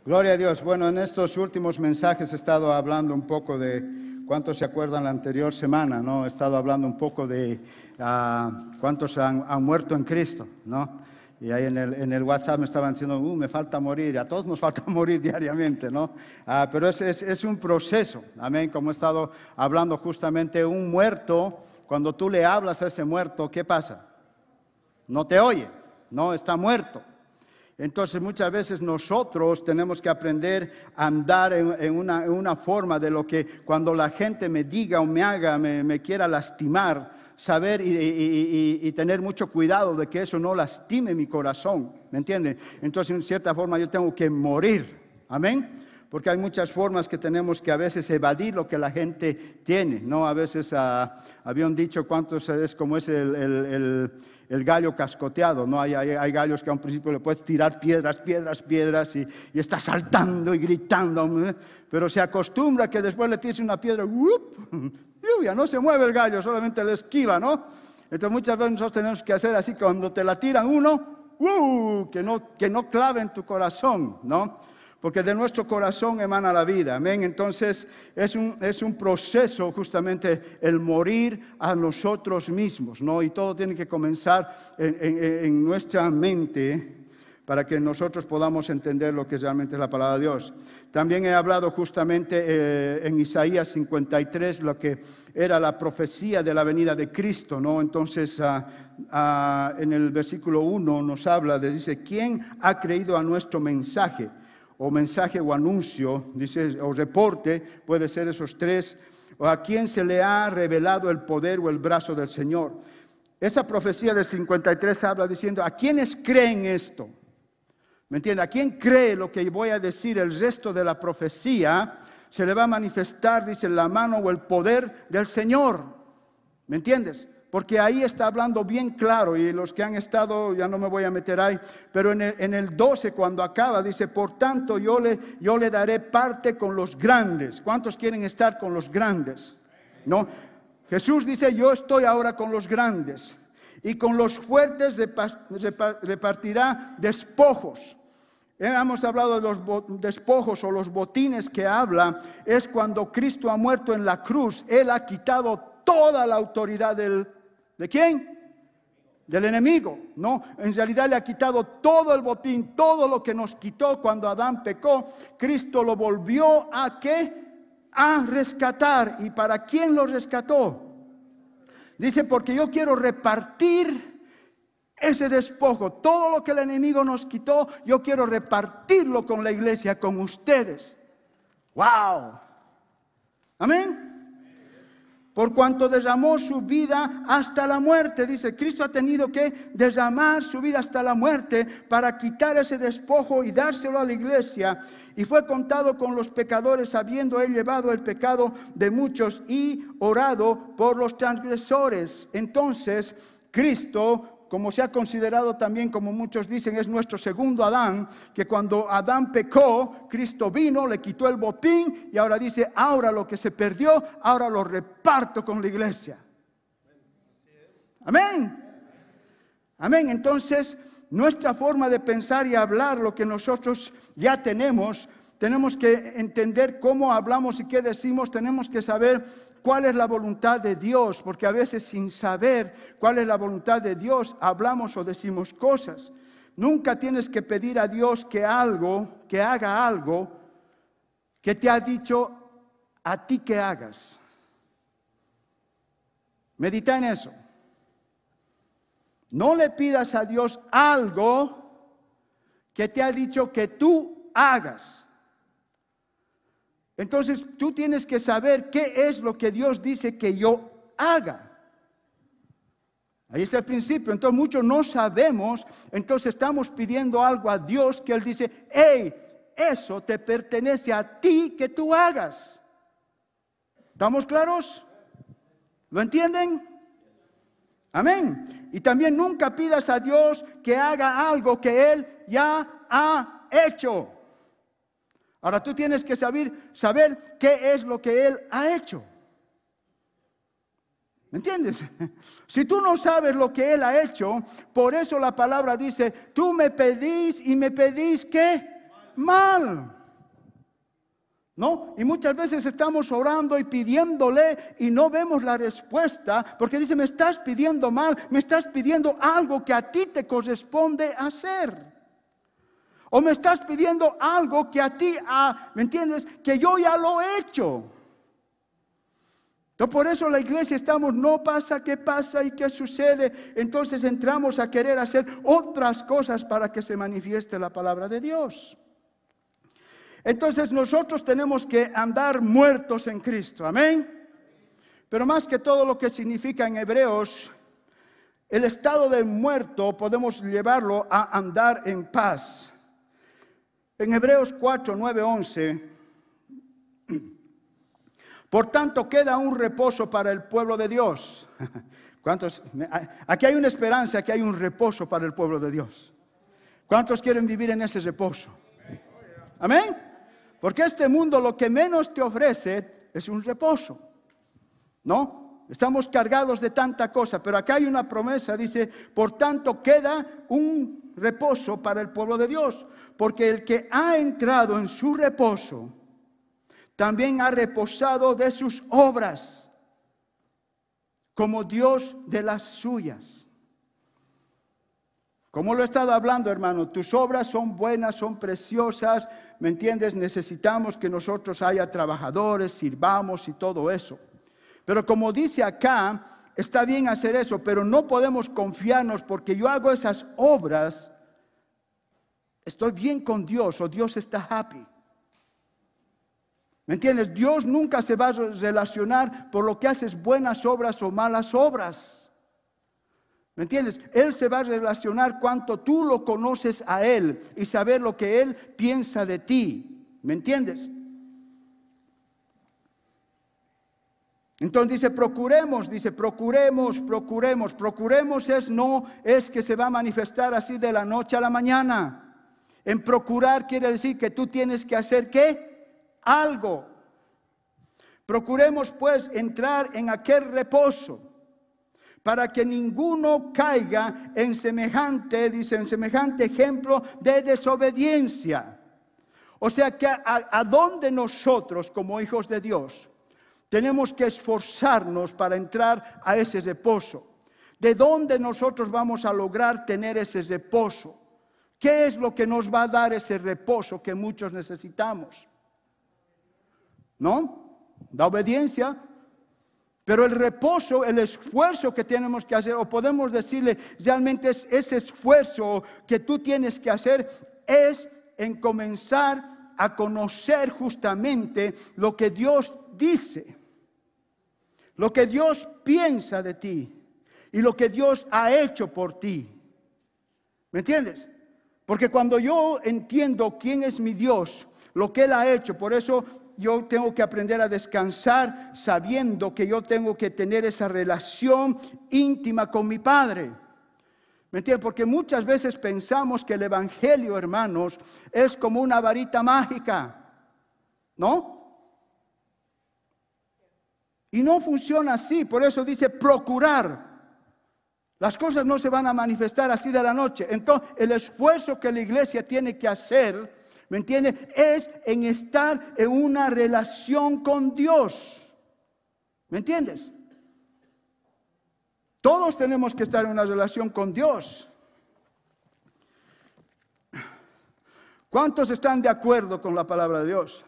Gloria a Dios. Bueno, en estos últimos mensajes he estado hablando un poco de, ¿cuántos se acuerdan la anterior semana? ¿No? He estado hablando un poco de cuántos han muerto en Cristo, ¿no? Y ahí en el WhatsApp me estaban diciendo, me falta morir. A todos nos falta morir diariamente, ¿no? Pero es un proceso, amén. Como he estado hablando justamente, un muerto, cuando tú le hablas a ese muerto, ¿qué pasa? No te oye, no, está muerto. Entonces muchas veces nosotros tenemos que aprender a andar en una forma de lo que cuando la gente me diga o me haga, me quiera lastimar, saber y tener mucho cuidado de que eso no lastime mi corazón, ¿me entienden? Entonces en cierta forma yo tengo que morir, amén. Porque hay muchas formas que tenemos que a veces evadir lo que la gente tiene, ¿no? A veces había un dicho, ¿cuántos es como es el gallo cascoteado, ¿no? Hay gallos que a un principio le puedes tirar piedras y está saltando y gritando, ¿eh? Pero se acostumbra que después le tires una piedra, ya no se mueve el gallo, solamente le esquiva, ¿no? Entonces muchas veces nosotros tenemos que hacer así, cuando te la tiran uno, que no clave en tu corazón, ¿no? Porque de nuestro corazón emana la vida, amén. Entonces es un proceso justamente el morir a nosotros mismos, ¿no? Y todo tiene que comenzar en nuestra mente para que nosotros podamos entender lo que realmente es la palabra de Dios. También he hablado justamente en Isaías 53, lo que era la profecía de la venida de Cristo, ¿no? Entonces en el versículo 1 nos habla, dice, ¿quién ha creído a nuestro mensaje? O mensaje o anuncio, dice, o reporte, puede ser esos tres, o a quién se le ha revelado el poder o el brazo del Señor. Esa profecía del 53 habla diciendo, ¿a quiénes creen esto? ¿Me entiende? ¿A quién cree lo que voy a decir? El resto de la profecía se le va a manifestar, dice, la mano o el poder del Señor. ¿Me entiendes? Porque ahí está hablando bien claro, y los que han estado, ya no me voy a meter ahí, pero en el 12 cuando acaba, dice, por tanto yo le daré parte con los grandes. ¿Cuántos quieren estar con los grandes? ¿No? Jesús dice, yo estoy ahora con los grandes, y con los fuertes repartirá despojos. Hemos hablado de los despojos o los botines que habla, es cuando Cristo ha muerto en la cruz, Él ha quitado toda la autoridad ¿de quién? Del enemigo, ¿no? En realidad le ha quitado todo el botín, todo lo que nos quitó cuando Adán pecó. Cristo lo volvió a ¿qué? A rescatar. ¿Y para quién lo rescató? Dice, porque yo quiero repartir ese despojo. Todo lo que el enemigo nos quitó, yo quiero repartirlo con la iglesia, con ustedes. ¡Wow! Amén. Por cuanto derramó su vida hasta la muerte. Dice, Cristo ha tenido que derramar su vida hasta la muerte para quitar ese despojo y dárselo a la iglesia. Y fue contado con los pecadores, habiendo él llevado el pecado de muchos y orado por los transgresores. Entonces, Cristo, como se ha considerado también, como muchos dicen, es nuestro segundo Adán, que cuando Adán pecó, Cristo vino, le quitó el botín y ahora dice, ahora lo que se perdió, ahora lo reparto con la iglesia. Amén. Amén. Entonces, nuestra forma de pensar y hablar, lo que nosotros ya tenemos que entender cómo hablamos y qué decimos, tenemos que saber cuál es la voluntad de Dios, porque a veces sin saber cuál es la voluntad de Dios, hablamos o decimos cosas. Nunca tienes que pedir a Dios que haga algo que te ha dicho a ti que hagas. Medita en eso. No le pidas a Dios algo que te ha dicho que tú hagas. Entonces tú tienes que saber qué es lo que Dios dice que yo haga. Ahí está el principio. Entonces muchos no sabemos, entonces estamos pidiendo algo a Dios que Él dice, hey, eso te pertenece a ti que tú hagas. ¿Estamos claros? ¿Lo entienden? Amén. Y también nunca pidas a Dios que haga algo que Él ya ha hecho. Ahora tú tienes que saber qué es lo que Él ha hecho. ¿Me entiendes? Si tú no sabes lo que Él ha hecho, por eso la palabra dice, tú me pedís y me pedís ¿qué? mal. ¿No? Y muchas veces estamos orando y pidiéndole y no vemos la respuesta porque dice, me estás pidiendo mal, me estás pidiendo algo que a ti te corresponde hacer. O me estás pidiendo algo que a ti, ¿me entiendes? Que yo ya lo he hecho. Entonces por eso la iglesia estamos, no pasa, ¿qué pasa y qué sucede? Entonces entramos a querer hacer otras cosas para que se manifieste la palabra de Dios. Entonces nosotros tenemos que andar muertos en Cristo, amén. Pero más que todo lo que significa en Hebreos, el estado de muerto podemos llevarlo a andar en paz. En Hebreos 4, 9, 11, por tanto queda un reposo para el pueblo de Dios. ¿Cuántos? Aquí hay una esperanza, aquí hay un reposo para el pueblo de Dios. ¿Cuántos quieren vivir en ese reposo? Amén. Porque este mundo lo que menos te ofrece es un reposo, ¿no? Estamos cargados de tanta cosa, pero acá hay una promesa, dice, por tanto queda un reposo para el pueblo de Dios, porque el que ha entrado en su reposo, también ha reposado de sus obras, como Dios de las suyas. Como lo he estado hablando, hermano, tus obras son buenas, son preciosas, ¿me entiendes? Necesitamos que nosotros haya trabajadores, sirvamos y todo eso. Pero como dice acá, está bien hacer eso, pero no podemos confiarnos porque yo hago esas obras, estoy bien con Dios o Dios está happy. ¿Me entiendes? Dios nunca se va a relacionar por lo que haces buenas obras o malas obras. ¿Me entiendes? Él se va a relacionar cuanto tú lo conoces a Él y saber lo que Él piensa de ti. ¿Me entiendes? Entonces procuremos no es que se va a manifestar así de la noche a la mañana. En procurar quiere decir que tú tienes que hacer ¿qué? Algo. Procuremos pues entrar en aquel reposo, para que ninguno caiga en semejante ejemplo de desobediencia. O sea que a donde nosotros como hijos de Dios tenemos que esforzarnos para entrar a ese reposo. ¿De dónde nosotros vamos a lograr tener ese reposo? ¿Qué es lo que nos va a dar ese reposo que muchos necesitamos? ¿No? La obediencia. Pero el reposo, el esfuerzo que tenemos que hacer, o podemos decirle realmente es ese esfuerzo que tú tienes que hacer, es en comenzar a conocer justamente lo que Dios dice, lo que Dios piensa de ti y lo que Dios ha hecho por ti. ¿Me entiendes? Porque cuando yo entiendo quién es mi Dios, lo que Él ha hecho, por eso yo tengo que aprender a descansar sabiendo que yo tengo que tener esa relación íntima con mi Padre. ¿Me entiendes? Porque muchas veces pensamos que el evangelio, hermanos, es como una varita mágica, ¿no? Y no funciona así, por eso dice procurar. Las cosas no se van a manifestar así de la noche. Entonces, el esfuerzo que la iglesia tiene que hacer, ¿me entiende? Es en estar en una relación con Dios. ¿Me entiendes? Todos tenemos que estar en una relación con Dios. ¿Cuántos están de acuerdo con la palabra de Dios?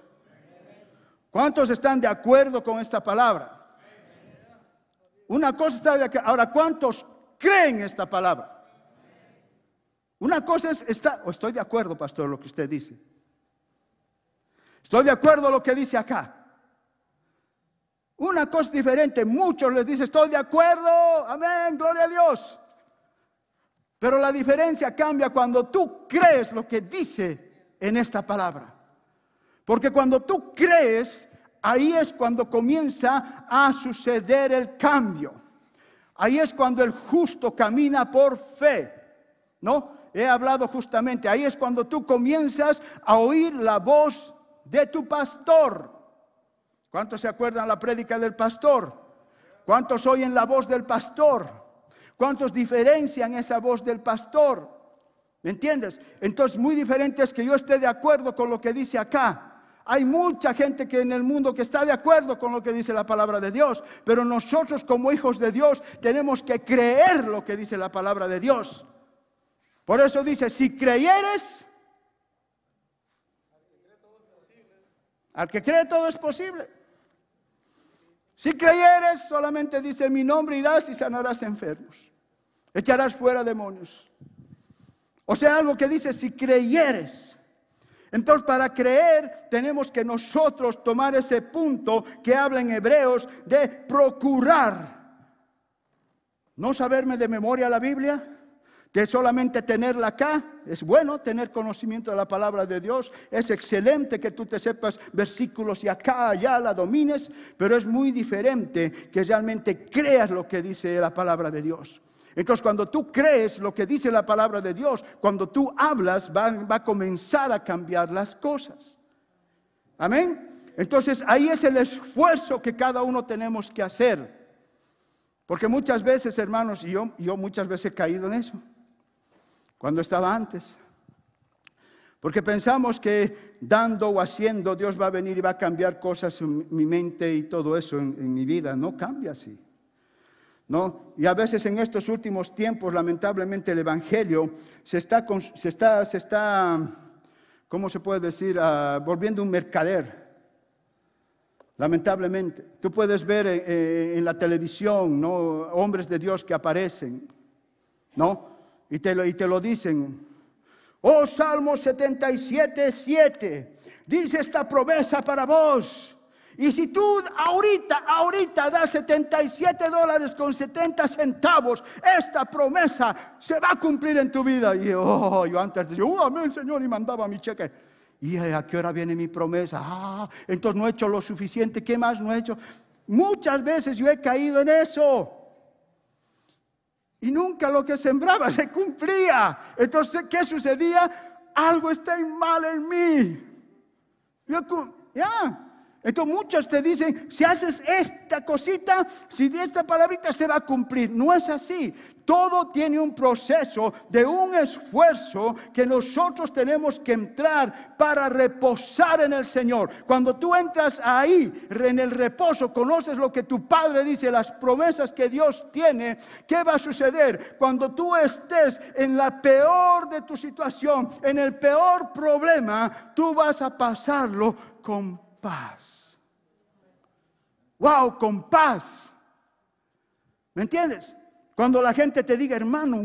¿Cuántos están de acuerdo con esta palabra? Una cosa está de acuerdo. Ahora, ¿cuántos creen esta palabra? Una cosa es estoy de acuerdo, pastor, lo que usted dice. Estoy de acuerdo a lo que dice acá. Una cosa diferente, muchos les dicen, estoy de acuerdo, amén, gloria a Dios. Pero la diferencia cambia cuando tú crees lo que dice en esta palabra. Porque cuando tú crees, ahí es cuando comienza a suceder el cambio. Ahí es cuando el justo camina por fe, ¿no? He hablado justamente, ahí es cuando tú comienzas a oír la voz de tu pastor. ¿Cuántos se acuerdan la prédica del pastor? ¿Cuántos oyen la voz del pastor? ¿Cuántos diferencian esa voz del pastor? ¿Me entiendes? Entonces, muy diferente es que yo esté de acuerdo con lo que dice acá. Hay mucha gente que en el mundo que está de acuerdo con lo que dice la palabra de Dios, pero nosotros como hijos de Dios tenemos que creer lo que dice la palabra de Dios. Por eso dice, si creyeres, al que cree todo es posible. Si creyeres, solamente dice, en mi nombre irás y sanarás enfermos, echarás fuera demonios. O sea, algo que dice, si creyeres. Entonces, para creer, tenemos que nosotros tomar ese punto que habla en Hebreos de procurar. No saberme de memoria la Biblia, que solamente tenerla acá. Es bueno tener conocimiento de la palabra de Dios. Es excelente que tú te sepas versículos y acá, allá la domines. Pero es muy diferente que realmente creas lo que dice la palabra de Dios. Entonces, cuando tú crees lo que dice la palabra de Dios, cuando tú hablas, va a comenzar a cambiar las cosas. Amén. Entonces, ahí es el esfuerzo que cada uno tenemos que hacer. Porque muchas veces, hermanos, y yo muchas veces he caído en eso, cuando estaba antes. Porque pensamos que dando o haciendo, Dios va a venir y va a cambiar cosas en mi mente y todo eso en mi vida. No cambia así. ¿No? Y a veces en estos últimos tiempos, lamentablemente, el evangelio se está ¿cómo se puede decir? Volviendo un mercader. Lamentablemente. Tú puedes ver en la televisión, ¿no? Hombres de Dios que aparecen, ¿no? Y te lo dicen. Oh, Salmo 77:7. Dice esta promesa para vos. Y si tú ahorita das $77.70, esta promesa se va a cumplir en tu vida. Y yo antes decía, amén, Señor, y mandaba mi cheque. Y ¿a qué hora viene mi promesa? Entonces no he hecho lo suficiente. ¿Qué más no he hecho? Muchas veces yo he caído en eso. Y nunca lo que sembraba se cumplía. Entonces, ¿qué sucedía? Algo está mal en mí. Entonces muchos te dicen, si haces esta cosita, si esta palabrita se va a cumplir. No es así. Todo tiene un proceso de un esfuerzo que nosotros tenemos que entrar para reposar en el Señor. Cuando tú entras ahí, en el reposo, conoces lo que tu Padre dice, las promesas que Dios tiene. ¿Qué va a suceder? Cuando tú estés en la peor de tu situación, en el peor problema, tú vas a pasarlo con paz. Wow, con paz. ¿Me entiendes? Cuando la gente te diga, hermano,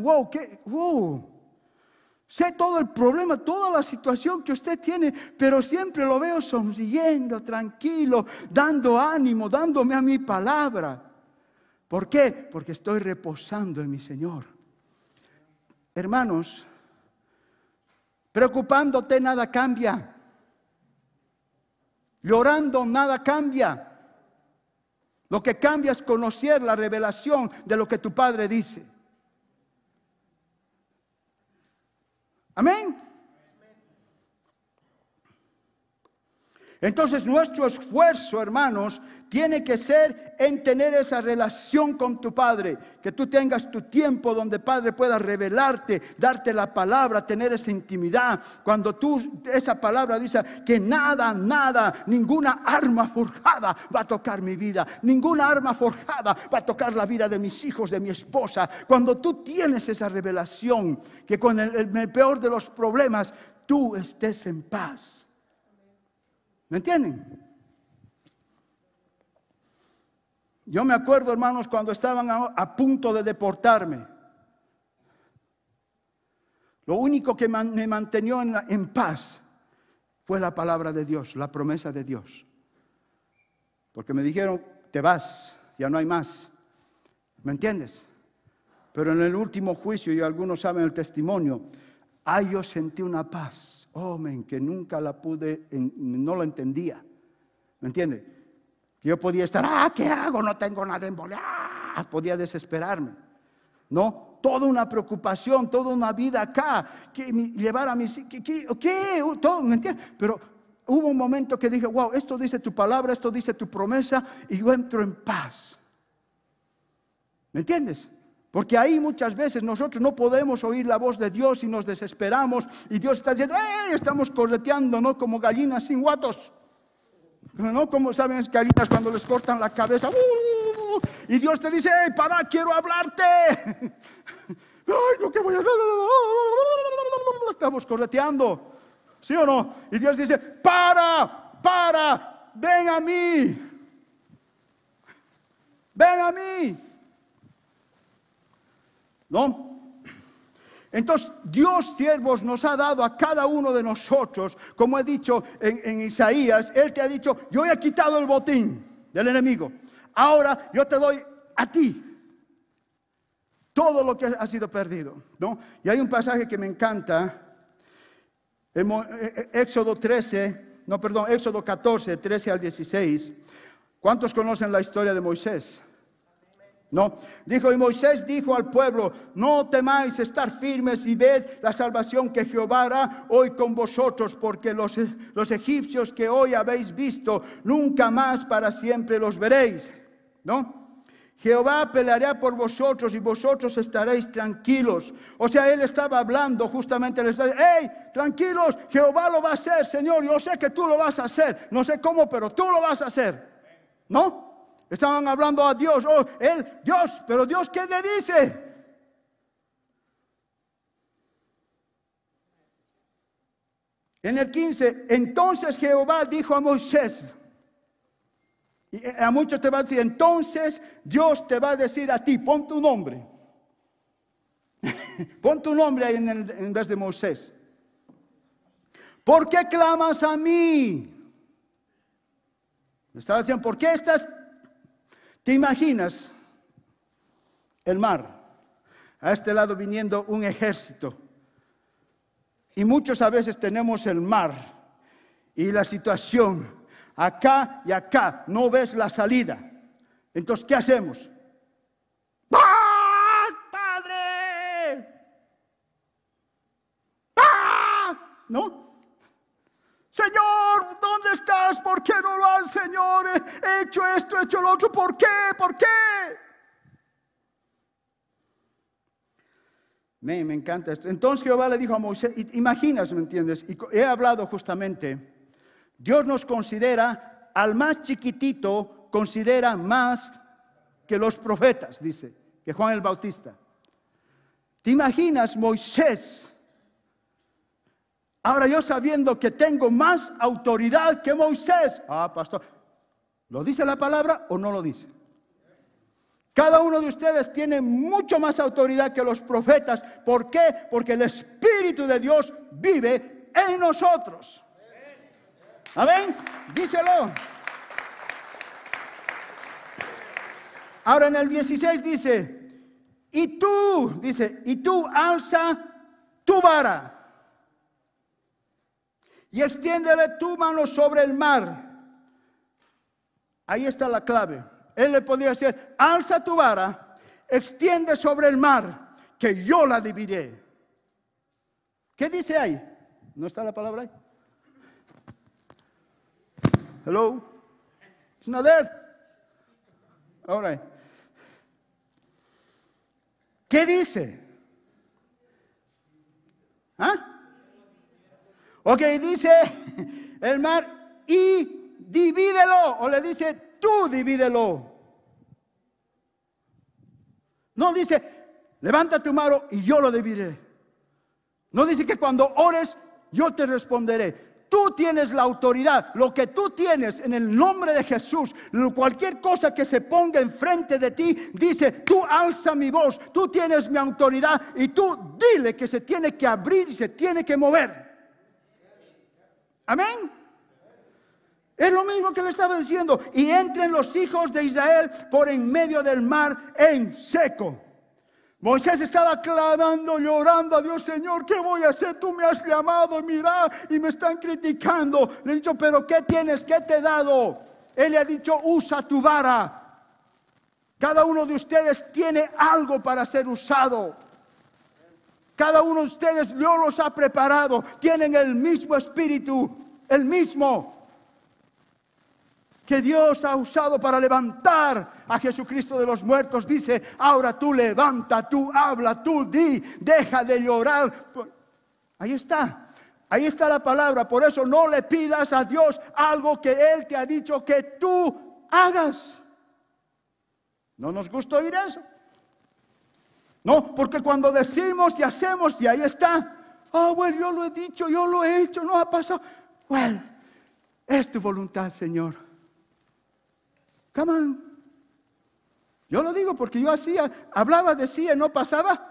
sé todo el problema, toda la situación que usted tiene, pero siempre lo veo sonriendo, tranquilo, dando ánimo, dándome a mi palabra. ¿Por qué? Porque estoy reposando en mi Señor. Hermanos, preocupándote nada cambia. Llorando nada cambia. Lo que cambia es conocer la revelación de lo que tu Padre dice. Amén. Entonces nuestro esfuerzo, hermanos, tiene que ser en tener esa relación con tu Padre. Que tú tengas tu tiempo donde Padre pueda revelarte, darte la palabra, tener esa intimidad. Cuando esa palabra dice que nada, ninguna arma forjada va a tocar mi vida. Ninguna arma forjada va a tocar la vida de mis hijos, de mi esposa. Cuando tú tienes esa revelación, que con el peor de los problemas, tú estés en paz. ¿Me entienden? Yo me acuerdo, hermanos, cuando estaban a punto de deportarme. Lo único que me mantenió en paz fue la palabra de Dios, la promesa de Dios. Porque me dijeron, te vas, ya no hay más. ¿Me entiendes? Pero en el último juicio, y algunos saben el testimonio, yo sentí una paz. Que nunca la no la entendía. ¿Me entiende? Que yo podía estar, ¿qué hago? No tengo nada en bola. Podía desesperarme. No, toda una preocupación, toda una vida acá, que llevar a mis, ¿qué? Todo, ¿me entiende? Pero hubo un momento que dije, wow, esto dice tu palabra, esto dice tu promesa, y yo entro en paz. ¿Me entiendes? Porque ahí muchas veces nosotros no podemos oír la voz de Dios y nos desesperamos. Y Dios está diciendo, ¡eh! Estamos correteando, ¿no? Como gallinas sin guatos. ¿No? Como saben las gallinas cuando les cortan la cabeza. Y Dios te dice, ¡hey, para, quiero hablarte! ¡Ay, no, qué voy a hacer! Estamos correteando. ¿Sí o no? Y Dios dice, para, ven a mí. Ven a mí. ¿No? Entonces, Dios, siervos, nos ha dado a cada uno de nosotros, como he dicho en Isaías, Él te ha dicho, yo he quitado el botín del enemigo. Ahora yo te doy a ti todo lo que ha sido perdido, ¿no? Y hay un pasaje que me encanta, Éxodo 14, 13 al 16. ¿Cuántos conocen la historia de Moisés? No, dijo, y Moisés dijo al pueblo, no temáis, estar firmes y ved la salvación que Jehová hará hoy con vosotros, porque los egipcios que hoy habéis visto, nunca más para siempre los veréis, ¿no? Jehová peleará por vosotros y vosotros estaréis tranquilos. O sea, él estaba hablando justamente, les dice, hey, tranquilos, Jehová lo va a hacer, Señor, yo sé que tú lo vas a hacer, no sé cómo, pero tú lo vas a hacer, ¿no? Estaban hablando a Dios, oh, Él, Dios, pero Dios, ¿qué le dice? En el 15, entonces Jehová dijo a Moisés, y a muchos te va a decir, entonces Dios te va a decir a ti, pon tu nombre. Pon tu nombre ahí en vez de Moisés. ¿Por qué clamas a mí? Me estaba diciendo, ¿por qué estás? ¿Te imaginas el mar? A este lado viniendo un ejército. Y muchos a veces tenemos el mar y la situación acá y acá. No ves la salida. Entonces, ¿qué hacemos? ¡Ah, Padre! ¡Ah! ¿No? Señor, ¿dónde estás? ¿Por qué no lo has, Señor? He hecho esto, he hecho lo otro. ¿Por qué? ¿Por qué? Me encanta esto. Entonces Jehová le dijo a Moisés, imaginas, ¿me entiendes? Y he hablado justamente, Dios nos considera, al más chiquitito, considera más que los profetas, dice, que Juan el Bautista. ¿Te imaginas, Moisés? Ahora yo sabiendo que tengo más autoridad que Moisés. Ah, pastor, ¿lo dice la palabra o no lo dice? Cada uno de ustedes tiene mucho más autoridad que los profetas. ¿Por qué? Porque el Espíritu de Dios vive en nosotros. Amén. Díselo. Ahora en el 16 dice, y tú alza tu vara. Y extiéndele tu mano sobre el mar. Ahí está la clave. Él le podía decir, alza tu vara, extiende sobre el mar, que yo la dividiré. ¿Qué dice ahí? ¿No está la palabra ahí? Hello? It's not there. All right. ¿Qué dice? ¿Ah? Ok, dice el mar, y divídelo. O le dice, tú divídelo. No dice, levanta tu mano y yo lo dividiré. No dice que cuando ores, yo te responderé. Tú tienes la autoridad. Lo que tú tienes en el nombre de Jesús, cualquier cosa que se ponga enfrente de ti, dice, tú alza mi voz, tú tienes mi autoridad y tú dile que se tiene que abrir y se tiene que mover. Amén. Es lo mismo que le estaba diciendo. Y entren los hijos de Israel por en medio del mar en seco. Moisés estaba clamando, llorando a Dios, Señor, ¿qué voy a hacer? Tú me has llamado, mira, y me están criticando. Le he dicho, pero ¿qué tienes? ¿Qué te he dado? Él le ha dicho, usa tu vara. Cada uno de ustedes tiene algo para ser usado. Cada uno de ustedes Dios los ha preparado. Tienen el mismo espíritu, el mismo. que Dios ha usado para levantar a Jesucristo de los muertos. Dice, ahora tú levanta, tú habla, tú di, deja de llorar. Ahí está la palabra. Por eso no le pidas a Dios algo que Él te ha dicho que tú hagas. ¿No nos gusta oír eso? No, porque cuando decimos y hacemos, y ahí está. Bueno, yo lo he dicho, yo lo he hecho, no ha pasado. Bueno, es tu voluntad, Señor. Come on. Yo lo digo porque yo hacía, hablaba, decía, no pasaba.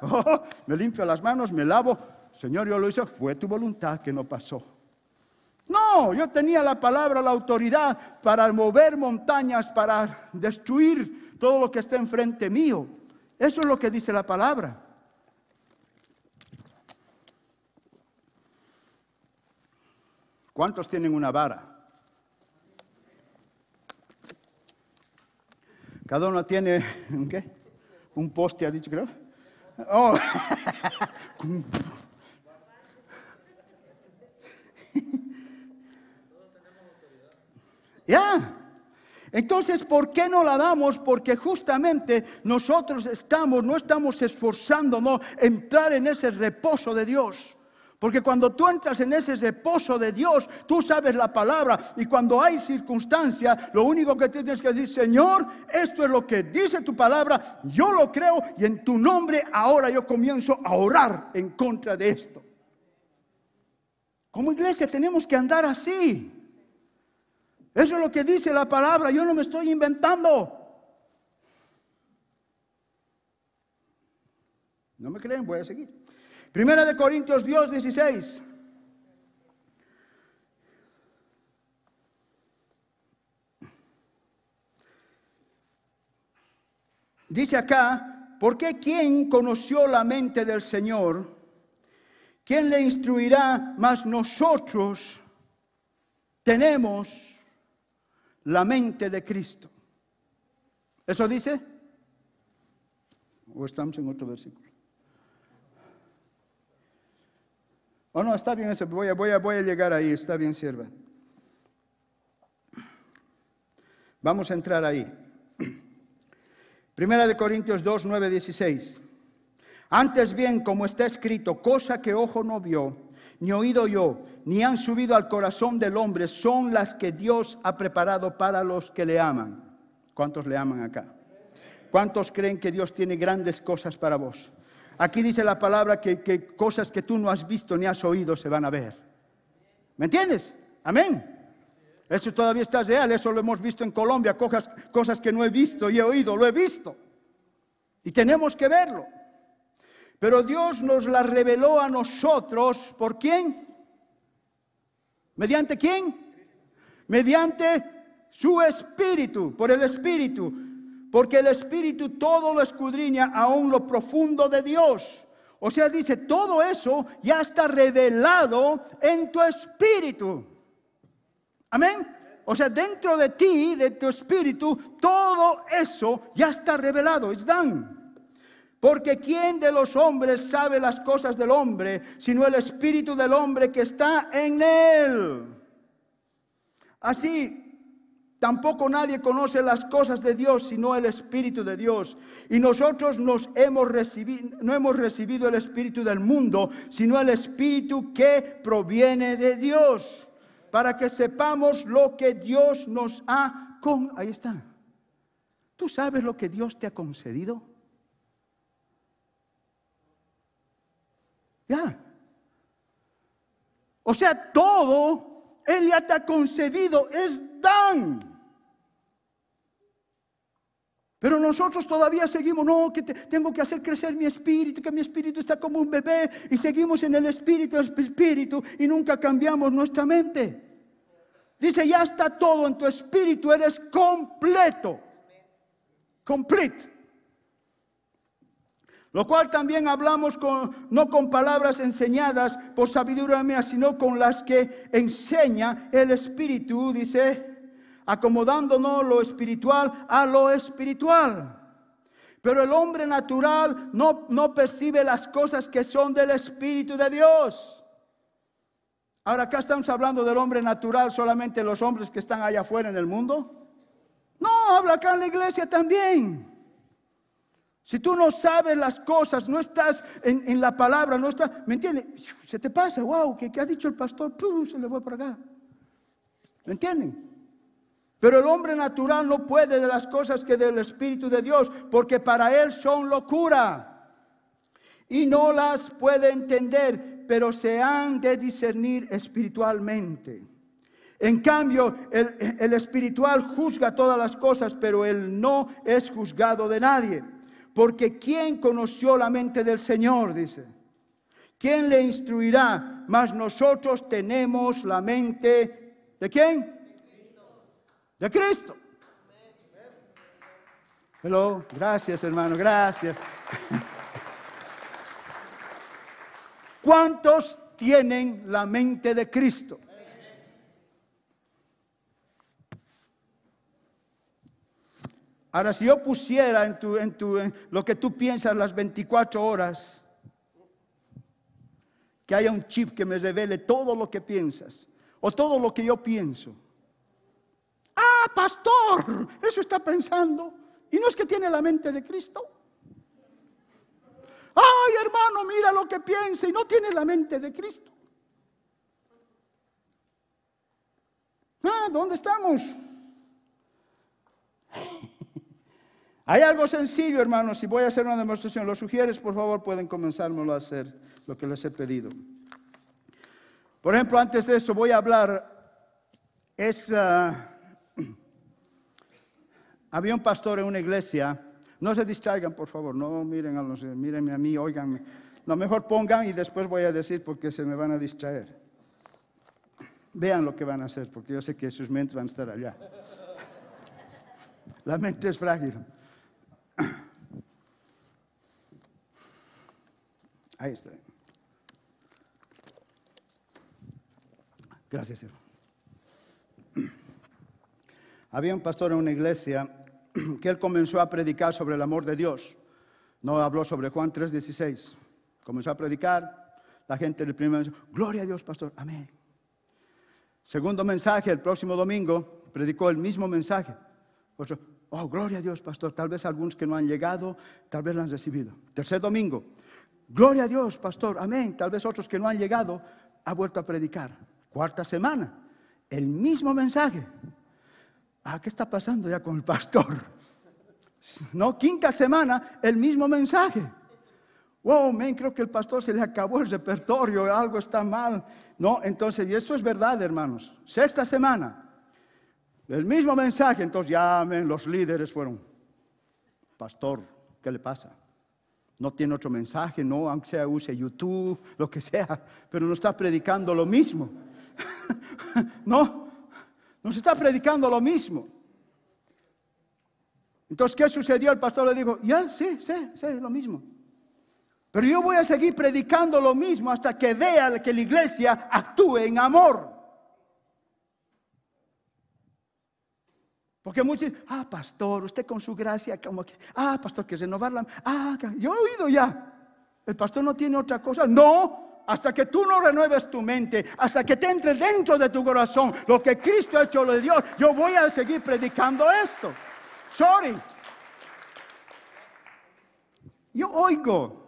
Me limpio las manos, me lavo. Señor, yo lo hice, fue tu voluntad que no pasó. No, yo tenía la palabra, la autoridad para mover montañas, para destruir todo lo que está enfrente mío. Eso es lo que dice la palabra. ¿Cuántos tienen una vara? Cada uno tiene, ¿qué? Un poste, ha dicho, creo. Oh. Ya. Entonces, ¿por qué no la damos? Porque justamente nosotros no estamos esforzándonos en entrar en ese reposo de Dios. Porque cuando tú entras en ese reposo de Dios, tú sabes la palabra. Y cuando hay circunstancia, lo único que tienes que decir, Señor, esto es lo que dice tu palabra, yo lo creo y en tu nombre ahora yo comienzo a orar en contra de esto. Como iglesia tenemos que andar así. Eso es lo que dice la palabra, yo no me estoy inventando. ¿No me creen? Voy a seguir. Primera de Corintios 2:16. Dice acá, porque ¿quién conoció la mente del Señor? ¿Quién le instruirá? Mas nosotros tenemos la mente de Cristo. ¿Eso dice? ¿O estamos en otro versículo? Oh, no, está bien eso, voy a llegar ahí, está bien, sierva. Vamos a entrar ahí. Primera de Corintios 2, 9, 16. Antes bien, como está escrito, cosa que ojo no vio, ni oído yo, ni han subido al corazón del hombre, son las que Dios ha preparado para los que le aman. ¿Cuántos le aman acá? ¿Cuántos creen que Dios tiene grandes cosas para vos? Aquí dice la palabra que cosas que tú no has visto ni has oído se van a ver. ¿Me entiendes? Amén. Eso todavía está real, eso lo hemos visto en Colombia, cosas que no he visto y he oído, lo he visto. Y tenemos que verlo. Pero Dios nos la reveló a nosotros, ¿por quién? ¿Mediante quién? Mediante su Espíritu, por el Espíritu. Porque el Espíritu todo lo escudriña aún lo profundo de Dios. O sea, dice, todo eso ya está revelado en tu espíritu. Amén. O sea, dentro de ti, de tu espíritu, todo eso ya está revelado. It's done. Porque ¿quién de los hombres sabe las cosas del hombre, sino el espíritu del hombre que está en él? Así, tampoco nadie conoce las cosas de Dios, sino el Espíritu de Dios. Y nosotros no hemos recibido el Espíritu del mundo, sino el Espíritu que proviene de Dios, para que sepamos lo que Dios nos ha concedido. Ahí está. ¿Tú sabes lo que Dios te ha concedido? Ya. O sea, todo Él ya te ha concedido, es dan. Pero nosotros todavía seguimos, no, que tengo que hacer crecer mi espíritu, que mi espíritu está como un bebé, y seguimos en el espíritu, y nunca cambiamos nuestra mente. Dice, ya está todo en tu espíritu, eres completo. Complete. Lo cual también hablamos no con palabras enseñadas por sabiduría mía, sino con las que enseña el Espíritu, dice, acomodándonos lo espiritual a lo espiritual. Pero el hombre natural no percibe las cosas que son del Espíritu de Dios. Ahora acá estamos hablando del hombre natural, solamente los hombres que están allá afuera en el mundo. No, habla acá en la iglesia también. Si tú no sabes las cosas, no estás en la palabra, no estás, ¿me entiendes? Se te pasa, wow, ¿qué ha dicho el pastor? ¡Pum! Se le va por acá. ¿Me entienden? Pero el hombre natural no puede de las cosas que del Espíritu de Dios, porque para él son locura. Y no las puede entender, pero se han de discernir espiritualmente. En cambio, el espiritual juzga todas las cosas, pero él no es juzgado de nadie. Porque ¿quién conoció la mente del Señor? Dice. ¿Quién le instruirá? Mas nosotros tenemos la mente, ¿de quién? De Cristo. Hello, gracias hermano, gracias. ¿Cuántos tienen la mente de Cristo? Ahora, si yo pusiera en lo que tú piensas las 24 horas, que haya un chip que me revele todo lo que piensas, o todo lo que yo pienso. ¡Ah, pastor! Eso está pensando. ¿Y no es que tiene la mente de Cristo? ¡Ay, hermano, mira lo que piensa! Y no tiene la mente de Cristo. ¿Dónde estamos? Hay algo sencillo, hermanos. Si voy a hacer una demostración, ¿lo sugieres? Por favor, pueden comenzármelo a hacer, lo que les he pedido. Por ejemplo, antes de eso voy a hablar. Había un pastor en una iglesia. No se distraigan, por favor. No miren mírenme a mí, óiganme. No, mejor pongan y después voy a decir porque se me van a distraer. Vean lo que van a hacer, porque yo sé que sus mentes van a estar allá. La mente es frágil. Ahí está. Gracias, hermano. Había un pastor en una iglesia que él comenzó a predicar sobre el amor de Dios. No habló sobre Juan 3:16. Comenzó a predicar. La gente del primer mensaje, gloria a Dios, pastor, amén. Segundo mensaje, el próximo domingo, predicó el mismo mensaje. Oh, gloria a Dios, pastor. Tal vez algunos que no han llegado, tal vez lo han recibido. Tercer domingo, gloria a Dios, pastor, amén. Tal vez otros que no han llegado, ha vuelto a predicar. Cuarta semana, el mismo mensaje. ¿Qué está pasando ya con el pastor? No, quinta semana, el mismo mensaje. Wow, creo que el pastor se le acabó el repertorio, algo está mal. No, entonces, y esto es verdad, hermanos. Sexta semana. El mismo mensaje, entonces los líderes fueron, pastor, ¿qué le pasa? No tiene otro mensaje, no, aunque sea use YouTube, lo que sea, pero no está predicando lo mismo. No se está predicando lo mismo. Entonces, ¿qué sucedió? El pastor le dijo, sí, lo mismo. Pero yo voy a seguir predicando lo mismo hasta que vea que la iglesia actúe en amor. Porque muchos dicen, pastor, usted con su gracia, como que, pastor, que renovarla. Yo he oído ya. El pastor no tiene otra cosa. No, hasta que tú no renueves tu mente, hasta que te entre dentro de tu corazón lo que Cristo ha hecho de Dios, yo voy a seguir predicando esto. Sorry. Yo oigo.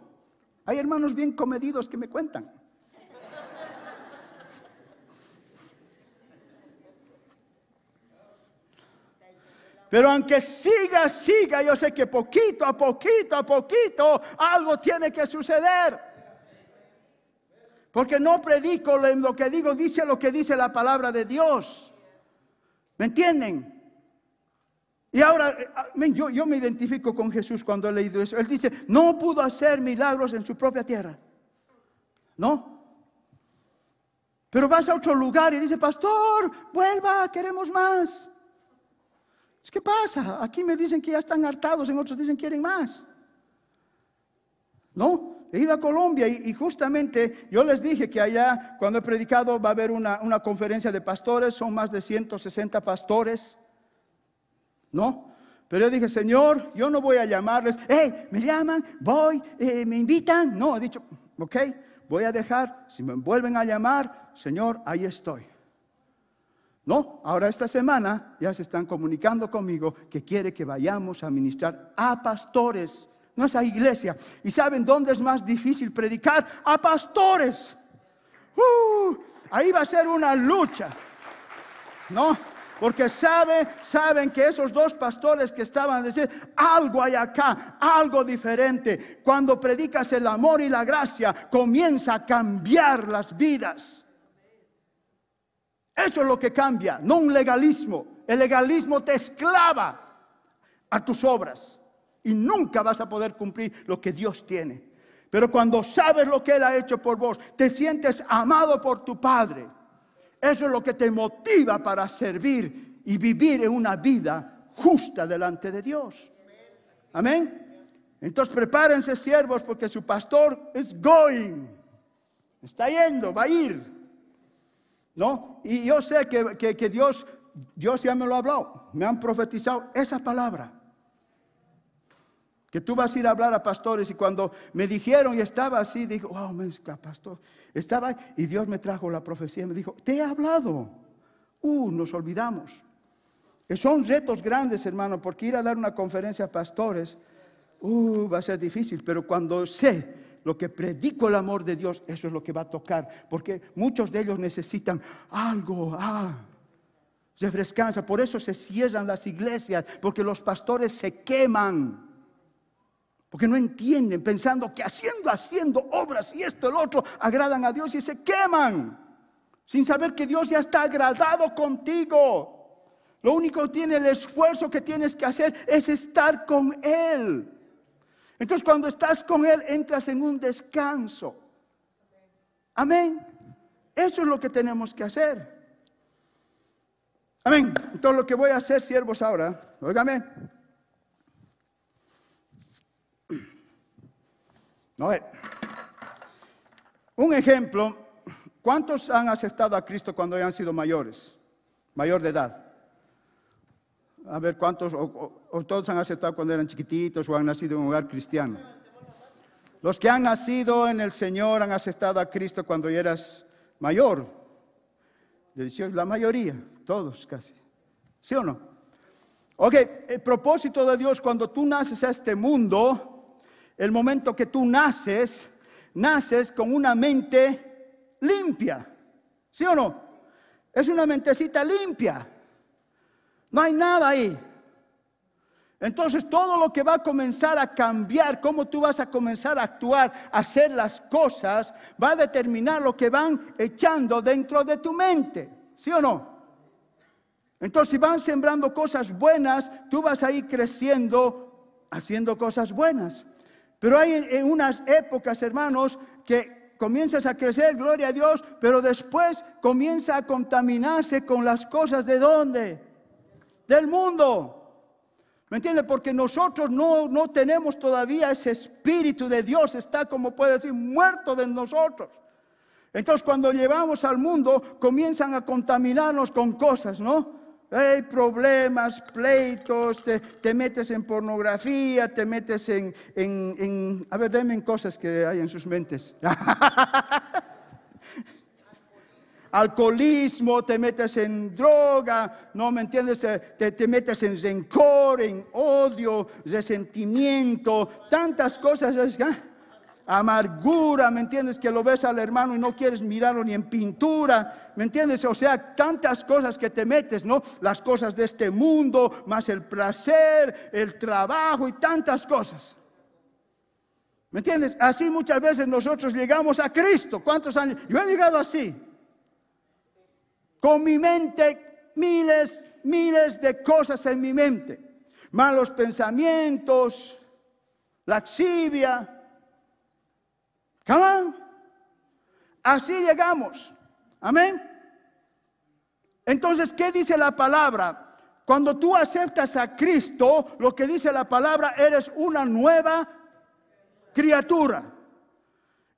Hay hermanos bien comedidos que me cuentan. Pero aunque siga, yo sé que poquito a poquito, algo tiene que suceder. Porque no predico lo que digo, dice lo que dice la palabra de Dios. ¿Me entienden? Y ahora, yo me identifico con Jesús cuando he leído eso. Él dice, no pudo hacer milagros en su propia tierra. ¿No? Pero vas a otro lugar y dice, pastor, vuelva, queremos más. ¿Qué pasa? Aquí me dicen que ya están hartados, en otros dicen que quieren más. ¿No? He ido a Colombia y justamente yo les dije que allá, cuando he predicado, va a haber una conferencia de pastores, son más de 160 pastores. ¿No? Pero yo dije, Señor, yo no voy a llamarles, me llaman, voy, me invitan. No, he dicho, ok, voy a dejar, si me vuelven a llamar, Señor, ahí estoy. No, ahora esta semana ya se están comunicando conmigo que quiere que vayamos a ministrar a pastores, no es a iglesia. ¿Y saben dónde es más difícil predicar? A pastores. Ahí va a ser una lucha, ¿no? Porque saben que esos dos pastores que estaban diciendo, algo hay acá, algo diferente. Cuando predicas el amor y la gracia, comienza a cambiar las vidas. Eso es lo que cambia, no un legalismo. El legalismo te esclava a tus obras y nunca vas a poder cumplir lo que Dios tiene. Pero cuando sabes lo que Él ha hecho por vos, te sientes amado por tu Padre. Eso es lo que te motiva para servir y vivir en una vida justa delante de Dios. Amén. Entonces prepárense, siervos, porque su pastor es going. Está yendo, va a ir. ¿No? Y yo sé que Dios ya me lo ha hablado. Me han profetizado esa palabra. Que tú vas a ir a hablar a pastores. Y cuando me dijeron y estaba así, digo, wow, pastor. Estaba y Dios me trajo la profecía y me dijo, te he hablado. Nos olvidamos. Son retos grandes, hermano, porque ir a dar una conferencia a pastores, va a ser difícil. Pero cuando sé lo que predico el amor de Dios, eso es lo que va a tocar. Porque muchos de ellos necesitan algo, refrescanza. Por eso se cierran las iglesias, porque los pastores se queman. Porque no entienden, pensando que haciendo obras y esto, el otro, agradan a Dios y se queman. Sin saber que Dios ya está agradado contigo. Lo único que tiene el esfuerzo que tienes que hacer es estar con Él. Entonces cuando estás con Él, entras en un descanso. Amén. Eso es lo que tenemos que hacer. Amén. Entonces lo que voy a hacer, siervos, ahora, óigame. A ver, un ejemplo, ¿cuántos han aceptado a Cristo cuando ya han sido mayores? Mayor de edad. A ver, ¿cuántos o todos han aceptado cuando eran chiquititos o han nacido en un hogar cristiano? Los que han nacido en el Señor han aceptado a Cristo cuando ya eras mayor. La mayoría, todos casi. ¿Sí o no? Ok, el propósito de Dios cuando tú naces a este mundo... El momento que tú naces con una mente limpia. ¿Sí o no? Es una mentecita limpia. No hay nada ahí. Entonces todo lo que va a comenzar a cambiar, cómo tú vas a comenzar a actuar, a hacer las cosas, va a determinar lo que van echando dentro de tu mente. ¿Sí o no? Entonces si van sembrando cosas buenas, tú vas a ir creciendo haciendo cosas buenas. Pero hay en unas épocas, hermanos, que comienzas a crecer, gloria a Dios, pero después comienza a contaminarse con las cosas ¿de dónde? Del mundo. ¿Me entiende? Porque nosotros no tenemos todavía ese espíritu de Dios, está como puede decir muerto de nosotros. Entonces cuando llevamos al mundo comienzan a contaminarnos con cosas, ¿no? Hay problemas, pleitos, te metes en pornografía, te metes a ver, denme cosas que hay en sus mentes. Alcoholismo, te metes en droga, ¿no me entiendes? Te metes en rencor, en odio, resentimiento, tantas cosas. Amargura, ¿me entiendes? Que lo ves al hermano y no quieres mirarlo ni en pintura, ¿me entiendes? O sea, tantas cosas que te metes, ¿no? Las cosas de este mundo, más el placer, el trabajo y tantas cosas. ¿Me entiendes? Así muchas veces nosotros llegamos a Cristo. ¿Cuántos años? Yo he llegado así. Con mi mente, miles de cosas en mi mente. Malos pensamientos, laxivia. Come on. Así llegamos. Amén. Entonces, ¿qué dice la palabra? Cuando tú aceptas a Cristo, lo que dice la palabra, eres una nueva criatura.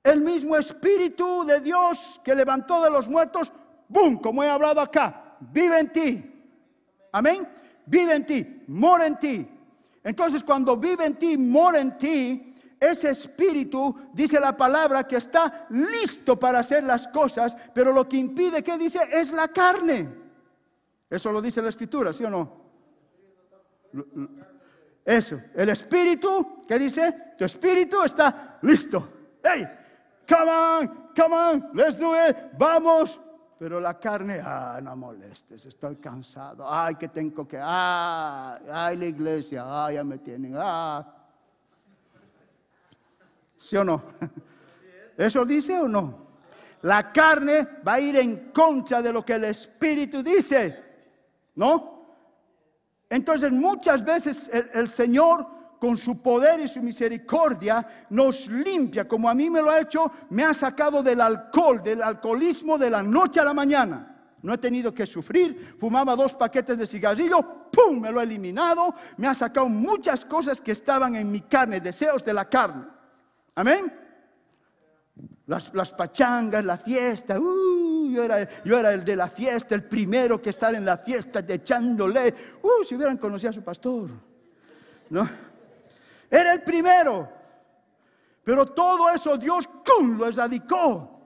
El mismo Espíritu de Dios que levantó de los muertos, ¡boom! Como he hablado acá, vive en ti. Amén. Vive en ti, mora en ti. Entonces, cuando vive en ti, mora en ti, ese espíritu, dice la palabra, que está listo para hacer las cosas, pero lo que impide, ¿qué dice? Es la carne. Eso lo dice la Escritura, ¿sí o no? Eso, el espíritu, ¿qué dice? Tu espíritu está listo. Hey, come on, let's do it, vamos. Pero la carne, no molestes, estoy cansado. Ay, que tengo que, ay, la iglesia, ya me tienen, ¿Sí o no? ¿Eso dice o no? La carne va a ir en contra de lo que el Espíritu dice, ¿no? Entonces muchas veces el Señor, con su poder y su misericordia, nos limpia, como a mí me lo ha hecho, me ha sacado del alcohol, del alcoholismo de la noche a la mañana. No he tenido que sufrir, fumaba 2 paquetes de cigarrillo, ¡pum!, me lo he eliminado, me ha sacado muchas cosas que estaban en mi carne, deseos de la carne. Amén. Las pachangas, la fiesta, yo era el de la fiesta, el primero que estar en la fiesta, echándole, si hubieran conocido a su pastor, ¿no? Era el primero, pero todo eso Dios lo erradicó.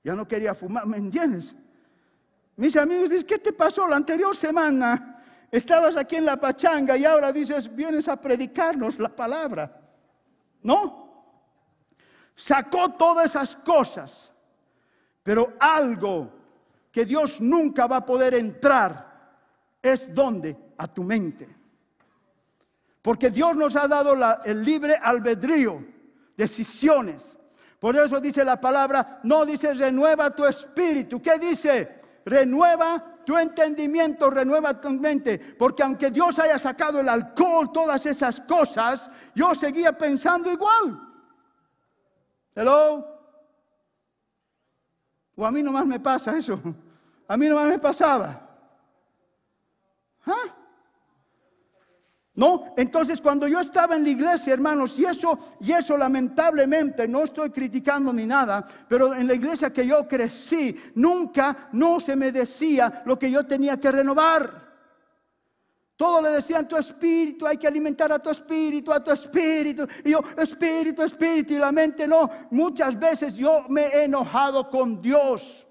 Ya no quería fumar, ¿me entiendes? Mis amigos dicen, ¿qué te pasó la anterior semana? Estabas aquí en la pachanga y ahora dices, vienes a predicarnos la palabra, ¿no? Sacó todas esas cosas, pero algo que Dios nunca va a poder entrar es ¿dónde? A tu mente. Porque Dios nos ha dado el libre albedrío, decisiones. Por eso dice la palabra, no dice renueva tu espíritu. ¿Qué dice? Renueva tu entendimiento, renueva tu mente. Porque aunque Dios haya sacado el alcohol, todas esas cosas, yo seguía pensando igual. Hello. O a mí nomás me pasa eso. A mí nomás me pasaba. ¿No? Entonces cuando yo estaba en la iglesia, hermanos, y eso lamentablemente, no estoy criticando ni nada, pero en la iglesia que yo crecí, nunca no se me decía lo que yo tenía que renovar. Todo le decían tu espíritu, hay que alimentar a tu espíritu, y yo, espíritu, y la mente no. Muchas veces yo me he enojado con Dios.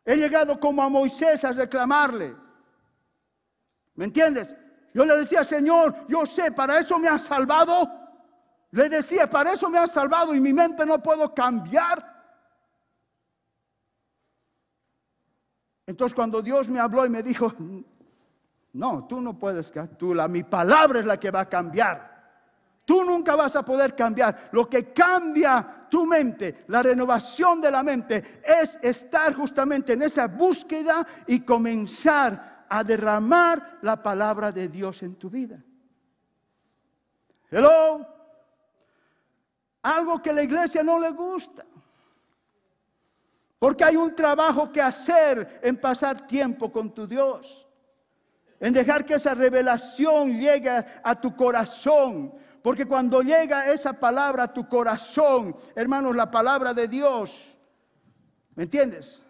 He llegado como a Moisés a reclamarle. ¿Me entiendes? Yo le decía, Señor, yo sé, para eso me has salvado. Le decía, para eso me has salvado y mi mente no puedo cambiar. Entonces cuando Dios me habló y me dijo, no, tú no puedes, mi palabra es la que va a cambiar. Tú nunca vas a poder cambiar. Lo que cambia tu mente, la renovación de la mente, es estar justamente en esa búsqueda y comenzar a derramar la palabra de Dios en tu vida. Hello. Algo que a la iglesia no le gusta. Porque hay un trabajo que hacer en pasar tiempo con tu Dios. En dejar que esa revelación llegue a tu corazón. Porque cuando llega esa palabra a tu corazón, hermanos, la palabra de Dios, ¿me entiendes?